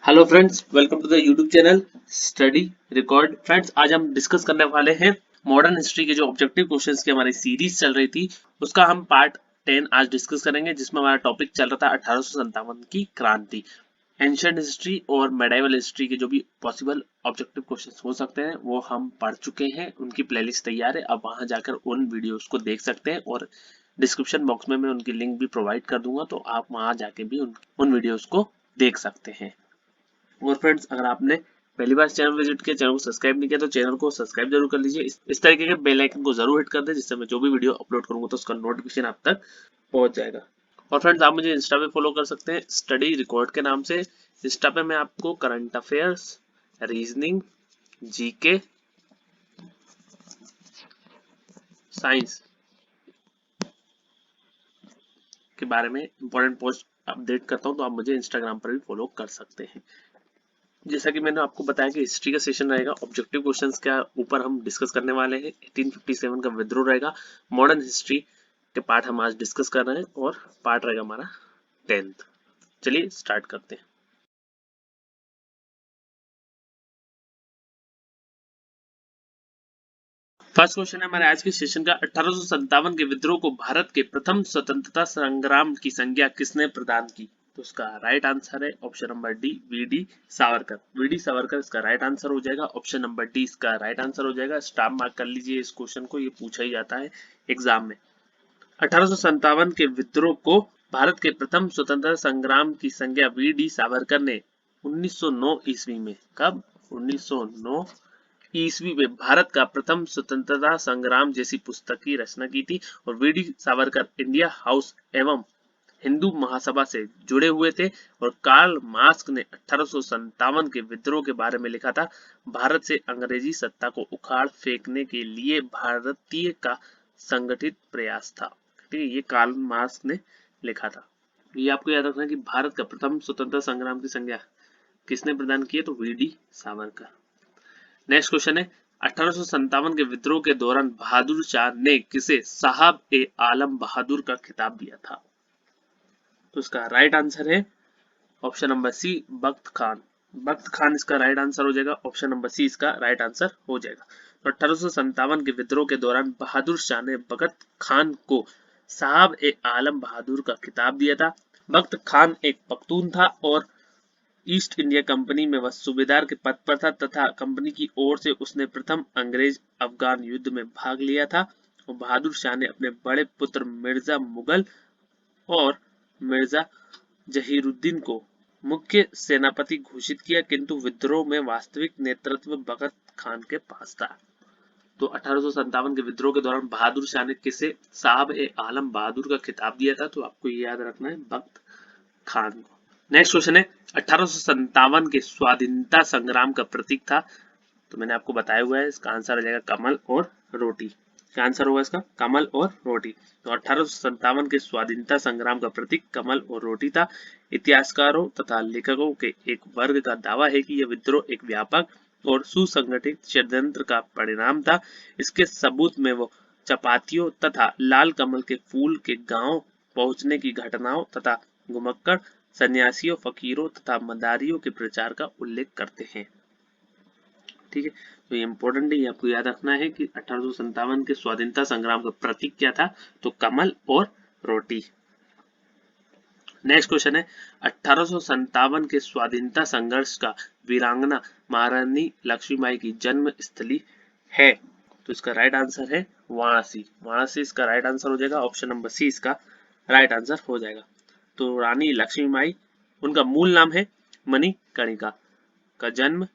Hello friends, welcome to the YouTube channel study record. Friends, आज हम discuss करने वाले हैं मॉडर्न हिस्ट्री के जो ऑब्जेक्टिव क्वेश्चंस की हमारी सीरीज चल रही थी उसका हम पार्ट 10 आज डिस्कस करेंगे, जिसमें हमारा टॉपिक चल रहा था 1857 की क्रांति। एंशिएंट हिस्ट्री और मेडाइवल हिस्ट्री के जो भी पॉसिबल ऑब्जेक्टिव क्वेश्चंस हो सकते हैं वो हम पढ़ चुके हैं। उनकी प्लेलिस्ट तैयार है, अब वहां जाकर उन वीडियोस को देख सकते हैं और डिस्क्रिप्शन बॉक्स में मैं उनकी लिंक भी प्रोवाइड कर दूंगा, तो आप वहां जाके भी उन वीडियोस को देख सकते हैं। और फ्रेंड्स, अगर आपने पहली बार चैनल विजिट किया, चैनल को सब्सक्राइब नहीं किया तो चैनल को सब्सक्राइब जरूर कर लीजिए। इस तरीके के बेल आइकन को जरूर हिट कर दें, जिससे मैं जो भी वीडियो अपलोड करूंगा तो उसका नोटिफिकेशन आप तक पहुंच जाएगा। और फ्रेंड्स, आप मुझे इंस्टा पे फॉलो कर सकते हैं स्टडी रिकॉर्ड के नाम से। इंस्टा पे मैं आपको current affairs, reasoning, GK, science के बारे में इंपॉर्टेंट पोस्ट अपडेट करता हूं, तो आप मुझे इंस्टाग्राम पर भी फॉलो कर सकते हैं। जैसा कि मैंने आपको बताया कि हिस्ट्री का सेशन रहेगा, ऑब्जेक्टिव क्वेश्चंस के ऊपर हम डिस्कस करने वाले हैं। 1857 का विद्रोह रहेगा। मॉडर्न हिस्ट्री के पार्ट हम आज डिस्कस कर रहे हैं और पार्ट रहेगा हमारा 10th। चलिए स्टार्ट करते हैं। फर्स्ट क्वेश्चन है हमारे आज के सेशन का, 1857 के विद्रोह को भारत के प्रथम स्वतंत्रता संग्राम की संज्ञा किसने प्रदान की? तो उसका राइट आंसर है option number D, VD Savarkar. VD Savarkar इसका राइट आंसर हो जाएगा। ऑप्शन नंबर डी इसका राइट आंसर हो जाएगा। स्टार मार्क कर लीजिए इस क्वेश्चन को, ये पूछा ही जाता है एग्जाम में। 1857 के विद्रोह को भारत के प्रथम स्वतंत्रता संग्राम की संज्ञा वी.डी. सावरकर ने 1909 ईस्वी में, कब? 1909 ईस्वी में भारत का प्रथम स्वतंत्रता संग्राम जैसी पुस्तक की रचना की थी। और वी.डी. सावरकर इंडिया हाउस एवं हिंदू महासभा से जुड़े हुए थे। और कार्ल मार्क्स ने 1857 के विद्रोह के बारे में लिखा था, भारत से अंग्रेजी सत्ता को उखाड़ फेंकने के लिए भारतीय का संगठित प्रयास था। ठीक है, ये कार्ल मार्क्स ने लिखा था। ये आपको याद रखना है कि भारत का प्रथम स्वतंत्रता संग्राम की संज्ञा किसने प्रदान की है? तो वी.डी. सावरकर। नेक्स्ट क्वेश्चन है, 1857 के विद्रोह के दौरान बहादुर शाह ने किसे साहब ए आलम बहादुर का खिताब दिया था? तो इसका राइट आंसर है ऑप्शन नंबर सी, बख्त खान। बख्त खान इसका राइट आंसर हो जाएगा। ऑप्शन नंबर सी इसका राइट आंसर हो जाएगा। तो 1857 के विद्रोह के दौरान बहादुर शाह ने बख्त खान को साहब ए आलम बहादुर का खिताब दिया था। बख्त खान एक पख्तून था और ईस्ट इंडिया कंपनी में वह सूबेदार के पद पर था, तथा कंपनी की ओर से उसने प्रथम अंग्रेज अफगान युद्ध में भाग लिया था। और बहादुर शाह ने अपने बड़े पुत्र मिर्जा मुगल और मिर्जा जहीरुद्दीन को मुख्य सेनापति घोषित किया, किंतु विद्रोह में वास्तविक नेतृत्व बख्त खान के पास था। तो 1857 के विद्रोह के दौरान बहादुर शाह ने किसे साहब ए आलम बहादुर का खिताब दिया था? तो आपको ये याद रखना है, बख्त खान को। नेक्स्ट क्वेश्चन है, 1857 के स्वाधीनता संग्राम का प्रतीक था? तो मैंने आपको बताया हुआ है, इसका आंसर आ जाएगा कमल और रोटी। क्या आंसर होगा इसका? कमल और रोटी। तो 1857 के स्वाधीनता संग्राम का प्रतीक कमल और रोटी था। इतिहासकारों तथा लेखकों के एक वर्ग का दावा है कि यह विद्रोह एक व्यापक और सुसंगठित षड्यंत्र का परिणाम था। इसके सबूत में वो चपातियों तथा लाल कमल के फूल के गांव पहुंचने की घटनाओं तथा घुमक्कड़ सन्यासियों, फकीरों तथा मदारियों के प्रचार का उल्लेख करते हैं। ठीक है, तो ये इंपॉर्टेंट है, ये आपको याद रखना है कि 1857 के स्वाधीनता संग्राम का प्रतीक क्या था? तो कमल और रोटी। नेक्स्ट क्वेश्चन है, 1857 के स्वाधीनता संघर्ष का वीरांगना महारानी लक्ष्मीबाई की जन्म स्थली है? तो इसका राइट आंसर है वाराणसी। वाराणसी इसका राइट आंसर हो जाएगा। ऑप्शन नंबर सी इसका राइट आंसर हो जाएगा। तो रानी लक्ष्मीबाई, उनका मूल नाम है मणिकर्णिका, का जन्म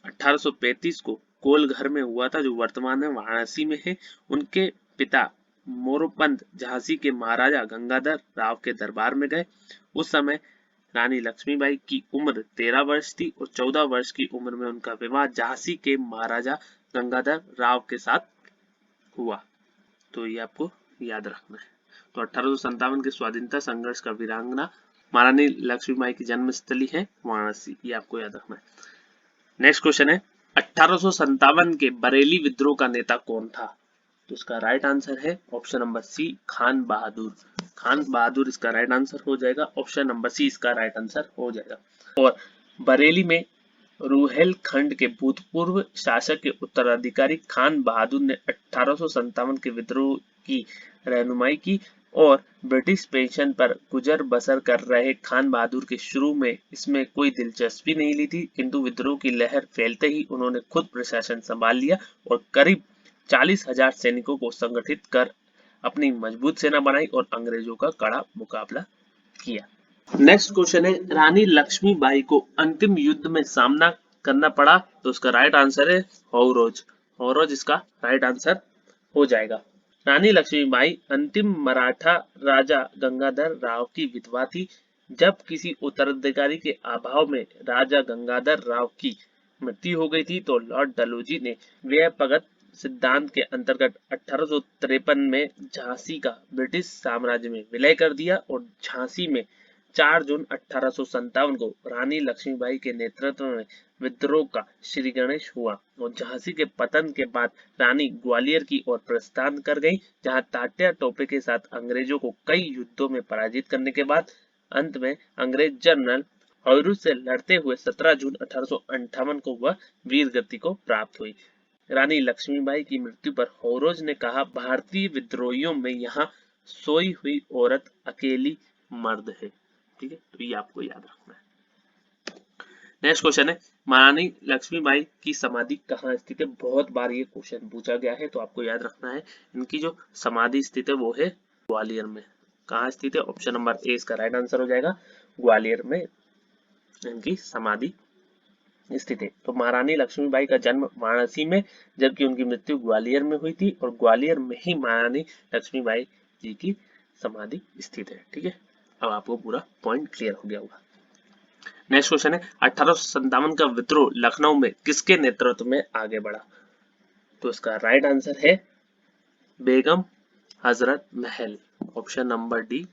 1835 को कोलघर में हुआ था, जो वर्तमान में वाराणसी में है। उनके पिता मोरोपंत झांसी के महाराजा गंगाधर राव के दरबार में गए। उस समय रानी लक्ष्मीबाई की उम्र 13 वर्ष थी और 14 वर्ष की उम्र में उनका विवाह झांसी के महाराजा गंगाधर राव के साथ हुआ। तो ये आपको याद रखना है। तो 1857 के स्वाधीनता संघर्ष का वीरांगना महारानी लक्ष्मीबाई की जन्मस्थली है वाराणसी, ये आपको याद रखना है। नेक्स्ट क्वेश्चन है, 1857 के बरेली विद्रोह का नेता कौन था? तो इसका राइट आंसर है ऑप्शन नंबर सी, खान बहादुर। खान बहादुर इसका राइट आंसर हो जाएगा। ऑप्शन नंबर सी इसका राइट आंसर हो जाएगा। और बरेली में रुहेलखंड के भूतपूर्व शासक के उत्तराधिकारी खान बहादुर ने 1857 के विद्रोह की रहनुमाई की और ब्रिटिश पेंशन पर गुजर बसर कर रहे खान बहादुर के शुरू में इसमें कोई दिलचस्पी नहीं ली थी, किंतु विद्रोह की लहर फैलते ही उन्होंने खुद प्रशासन संभाल लिया और करीब 40,000 सैनिकों को संगठित कर अपनी मजबूत सेना बनाई और अंग्रेजों का कड़ा मुकाबला किया। नेक्स्ट क्वेश्चन है, रानी लक्ष्मीबाई को अंतिम युद्ध में सामना करना पड़ा, तो उसका राइट आंसर है हौरोज। हौरोज इसका राइट आंसर हो जाएगा। रानी लक्ष्मीबाई अंतिम मराठा राजा गंगाधर राव की विधवा थी। जब किसी उत्तराधिकारी के अभाव में राजा गंगाधर राव की मृत्यु हो गई थी तो लॉर्ड डलहौजी ने व्यपगत सिद्धांत के अंतर्गत 1853 में झांसी का ब्रिटिश साम्राज्य में विलय कर दिया और झांसी में 4 जून 1857 को रानी लक्ष्मीबाई के नेतृत्व में विद्रोह का श्री गणेश हुआ और झांसी के पतन के बाद रानी ग्वालियर की ओर प्रस्थान कर गई, जहां तात्या टोपे के साथ अंग्रेजों को कई युद्धों में पराजित करने के बाद अंत में अंग्रेज जनरल हौरोज से लड़ते हुए 17 जून 1858 को वह वीर गति को प्राप्त हुई। रानी लक्ष्मीबाई की मृत्यु पर हौरोज ने कहा, भारतीय विद्रोहियों में यहाँ सोई हुई औरत अकेली मर्द है। ठीक है, तो ये आपको याद रखना है। नेक्स्ट क्वेश्चन है, महारानी लक्ष्मीबाई की समाधि कहाँ स्थित है? बहुत बार ये क्वेश्चन पूछा गया है, तो आपको याद रखना है इनकी जो समाधि स्थित है वो है ग्वालियर में। कहाँ स्थित है? ऑप्शन नंबर ए इसका राइट आंसर हो जाएगा, ग्वालियर में इनकी समाधि स्थित है। तो महारानी लक्ष्मीबाई का जन्म वाराणसी में, जबकि उनकी मृत्यु ग्वालियर में हुई थी और ग्वालियर में ही महारानी लक्ष्मीबाई जी की समाधि स्थित है। ठीक है, अब आपको पूरा पॉइंट क्लियर हो गया होगा। नेक्स्ट क्वेश्चन है, 1857 का विद्रोह लखनऊ में किसके नेतृत्व में आगे बढ़ा? तो इसका राइट आंसर है Begum Hazrat Mahal. Option number D,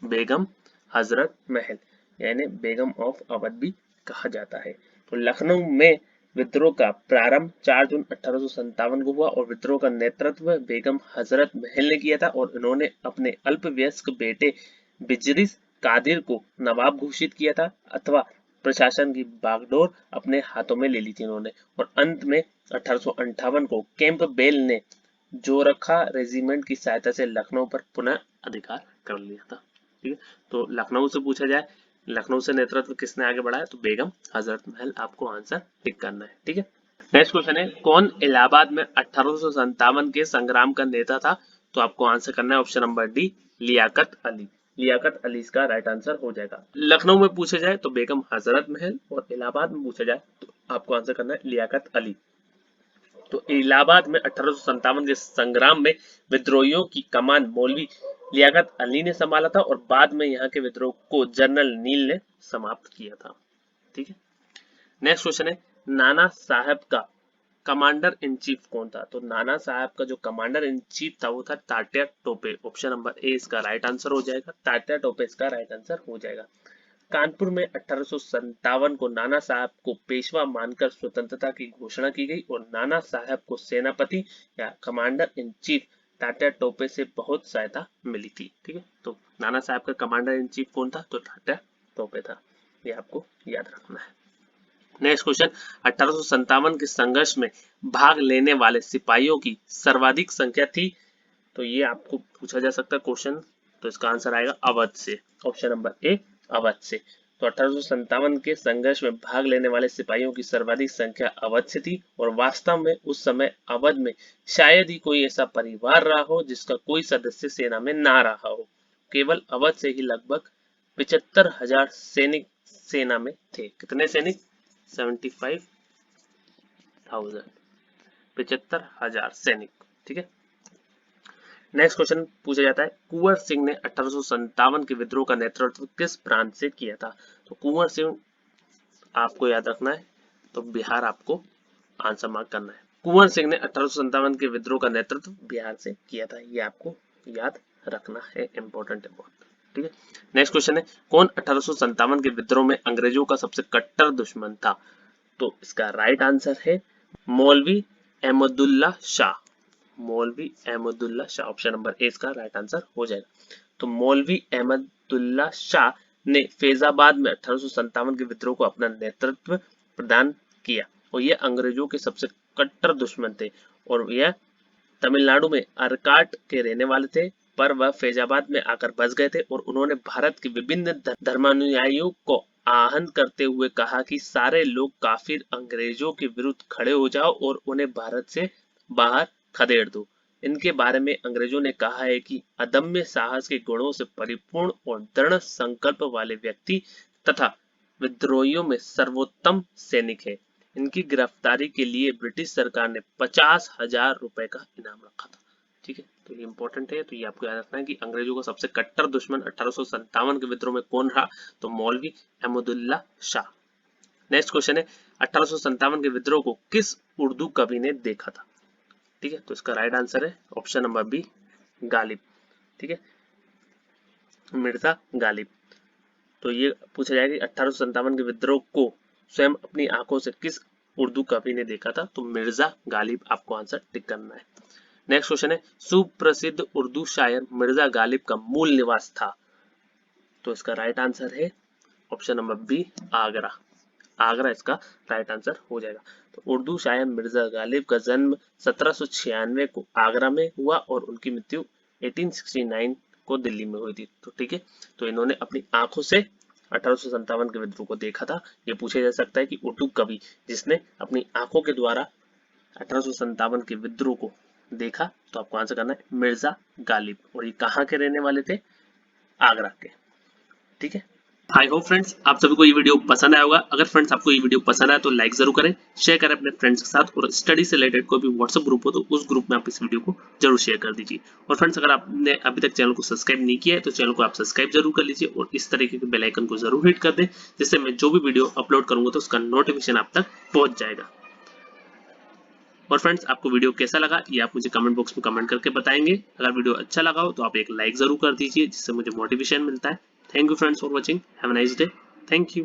Begum Hazrat Mahal, यानी बेगम ऑफ अवध भी कहा जाता है। तो लखनऊ में विद्रोह का प्रारंभ 4 जून 1857 को हुआ और विद्रोह का नेतृत्व बेगम हजरत महल ने किया था और इन्होंने अपने अल्पवयस्क बेटे बिजरिस कादिर को नवाब घोषित किया था, अथवा प्रशासन की बागडोर अपने हाथों में ले ली थी इन्होंने। और अंत में 1858 को कैंपबेल ने जोरखा रेजिमेंट की सहायता से लखनऊ पर पुनः अधिकार कर लिया था। ठीक है, तो लखनऊ से पूछा जाए लखनऊ से नेतृत्व किसने आगे बढ़ाया, तो बेगम हजरत महल आपको आंसर टिक करना है। ठीक है, नेक्स्ट क्वेश्चन है, कौन इलाहाबाद में 1857 के संग्राम का नेता था? तो आपको आंसर करना है option number D, Liaquat Ali. Liaquat Ali इसका राइट आंसर हो जाएगा। लखनऊ में पूछा जाए तो बेगम हजरत महल और इलाहाबाद में पूछा जाए तो आपको आंसर करना है लियाकत अली। तो इलाहाबाद में 1857 के संग्राम में विद्रोहियों की कमान मौलवी लियाकत अली ने संभाला था और बाद में यहाँ के विद्रोह को जनरल नील ने समाप्त किया था। ठीक है, नेक्स्ट क्वेश्चन है, नाना साहब का कमांडर इन चीफ कौन था? तो नाना साहब का जो कमांडर इन चीफ था वो था Tatya Tope. Option number A इसका राइट आंसर हो जाएगा, तात्या टोपे इसका राइट आंसर हो जाएगा। कानपुर में 1857 को नाना साहब को पेशवा मानकर स्वतंत्रता की घोषणा की गई और नाना साहब को सेनापति या commander in chief Tatya Tope से बहुत सहायता मिली थी। ठीक है, तो नाना साहब का कमांडर इन चीफ कौन था? तो तात्या टोपे था, ये आपको याद रखना है। नेक्स्ट क्वेश्चन, 1857 के संघर्ष में भाग लेने वाले सिपाहियों की सर्वाधिक संख्या थी? तो ये आपको पूछा जा सकता है क्वेश्चन, तो इसका आंसर आएगा अवध से। ऑप्शन नंबर ए, अवध से। तो 1857 के संघर्ष में भाग लेने वाले सिपाहियों की सर्वाधिक संख्या अवध से थी और वास्तव में उस समय अवध में शायद ही कोई ऐसा परिवार रहा हो जिसका कोई सदस्य सेना में ना रहा हो। केवल अवध से ही लगभग 75,000 सैनिक सेना में थे। कितने सैनिक? 75,000, 75,000 सैनिक। ठीक है, नेक्स्ट क्वेश्चन पूछा जाता है, कुंवर सिंह ने 1857 के विद्रोह का नेतृत्व किस प्रांत से किया था? तो कुंवर सिंह आपको याद रखना है, तो बिहार आपको आंसर मार्क करना है। कुंवर सिंह ने 1857 के विद्रोह का नेतृत्व बिहार से किया था, ये आपको याद रखना है, इंपॉर्टेंट है बहुत। ठीक है, नेक्स्ट क्वेश्चन है, कौन 1857 के विद्रोह में अंग्रेजों का सबसे कट्टर दुश्मन था? तो इसका राइट आंसर है मौलवी अहमदुल्ला शाह। मौलवी Ahmadullah Shah, option number A इसका राइट आंसर हो जाएगा। तो मौलवी अहमदुल्ला शाह ने फैजाबाद में 1857 के विद्रोह को अपना नेतृत्व प्रदान किया और ये अंग्रेजों के सबसे कट्टर दुश्मन थे और यह तमिलनाडु में अरकाट के रहने वाले थे, पर वह फैजाबाद में आकर बस गए थे और उन्होंने भारत के विभिन्न धर्मानुयायियों को आहन करते हुए कहा कि सारे लोग काफिर अंग्रेजों के विरुद्ध खड़े हो जाओ और उन्हें भारत से बाहर खदेड़ दो। इनके बारे में अंग्रेजों ने कहा है कि अदम्य साहस के गुणों से परिपूर्ण और दृढ़ संकल्प वाले व्यक्ति तथा विद्रोहियों में सर्वोत्तम सैनिक है। इनकी गिरफ्तारी के लिए ब्रिटिश सरकार ने 50,000 रुपए का इनाम रखा था। ठीक है, तो ये इंपॉर्टेंट है, तो ये आपको याद रखना है कि अंग्रेजों का सबसे कट्टर दुश्मन 1857 के विद्रोह में कौन रहा, तो मौलवी अहमदुल्ला शाह। नेक्स्ट क्वेश्चन है 1857 के विद्रोह को किस उर्दू कवि ने देखा था। ठीक है, तो इसका राइट आंसर है ऑप्शन नंबर बी, गालिब। ठीक है, मिर्जा गालिब। तो ये पूछा जाएगा कि 1857 के विद्रोह को स्वयं अपनी आंखों से किस उर्दू कवि ने देखा था, तो मिर्जा गालिब आपको आंसर टिक करना है। नेक्स्ट क्वेश्चन है सुप्रसिद्ध उर्दू शायर मिर्जा गालिब का मूल निवास था, तो इसका राइट आंसर है option number B, Agra. Agra इसका राइट आंसर हो जाएगा। तो उर्दू शायर मिर्जा गालिब का जन्म 1796 को आगरा में हुआ और उनकी मृत्यु 1869 को दिल्ली में हुई थी। तो ठीक है, तो इन्होंने अपनी आंखों से 1857 के विद्रोह को देखा था। ये पूछा जा सकता है कि उर्दू कवि जिसने अपनी आंखों के द्वारा 1857 के विद्रोह को देखा, तो आपको आंसर करना है मिर्जा गालिब। और ये कहाँ के रहने वाले थे, आगरा के। ठीक है, आई होप फ्रेंड्स आप सभी को ये वीडियो पसंद आया होगा। अगर फ्रेंड्स आपको ये वीडियो पसंद आया तो लाइक जरूर करें, शेयर करें अपने फ्रेंड्स के साथ, और स्टडी से रिलेटेड कोई भी व्हाट्सएप ग्रुप हो तो उस ग्रुप में आप इस वीडियो को जरूर शेयर कर दीजिए। और फ्रेंड्स अगर आपने अभी तक चैनल को सब्सक्राइब नहीं किया है तो चैनल को आप सब्सक्राइब जरूर कर लीजिए और इस तरीके के बेल आइकन को जरूर हिट कर दें, जिससे मैं जो भी वीडियो अपलोड करूंगा तो उसका नोटिफिकेशन आप तक पहुंच जाएगा। और फ्रेंड्स आपको वीडियो कैसा लगा ये आप मुझे कमेंट बॉक्स में कमेंट करके बताएंगे। अगर वीडियो अच्छा लगा हो तो आप एक लाइक जरूर कर दीजिए, जिससे मुझे मोटिवेशन मिलता है। Thank you friends for watching, have a nice day, thank you.